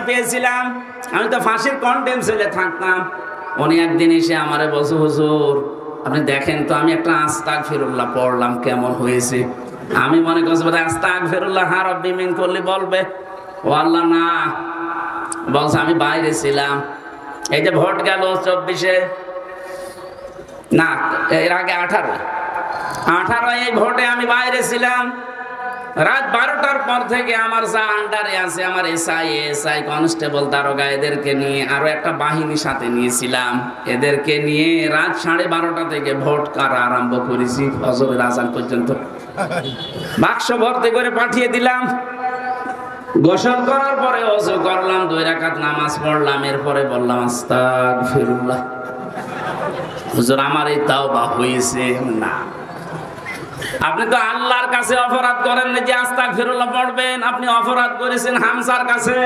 পেয়েছিলাম, আমি তো ফাঁসির কন্ডেম সেলে থাকতাম। উনি একদিন এসে আমারে বলছে, হুজুর আপনি দেখেন তো আমি একটা আস্তাগফিরুল্লাহ পড়লাম কেমন হয়েছে। আমি মনে করছি আস্তাগফিরুল্লাহ হা রব্বি মিন কুল্লি বলবে, ও আল্লাহ না, বলছে আমি বাইরে ছিলাম। এই যে ভোট গেল 24-এ, না এর আগে 18 এই ভোটে আমি বাইরে ছিলাম। রাত 12টার পর থেকে আমার যা আন্ডারে আছে, আমার এসআই কনস্টেবল দারোগা, এদেরকে নিয়ে আরো একটা বাহিনী সাথে নিয়েছিলাম। এদেরকে নিয়ে রাত 12:30 থেকে ভোট কারা আরম্ভ করেছি ফজরের আজান পর্যন্ত। বাক্স ভর্তি করে পাঠিয়ে দিলাম। গোসল করার পরে ওযু করলাম, 2 রাকাত নামাজ পড়লাম, এরপরে বললাম আস্তাগফিরুল্লাহ। হুজুর আমার এই তাওবা হয়েছে না। আপনি তো আল্লাহর কাছে অপরাধ করেন না যে আস্তাগফিরুল্লাহ পড়বেন, আপনি অপরাধ করেছেন হামসার কাছে।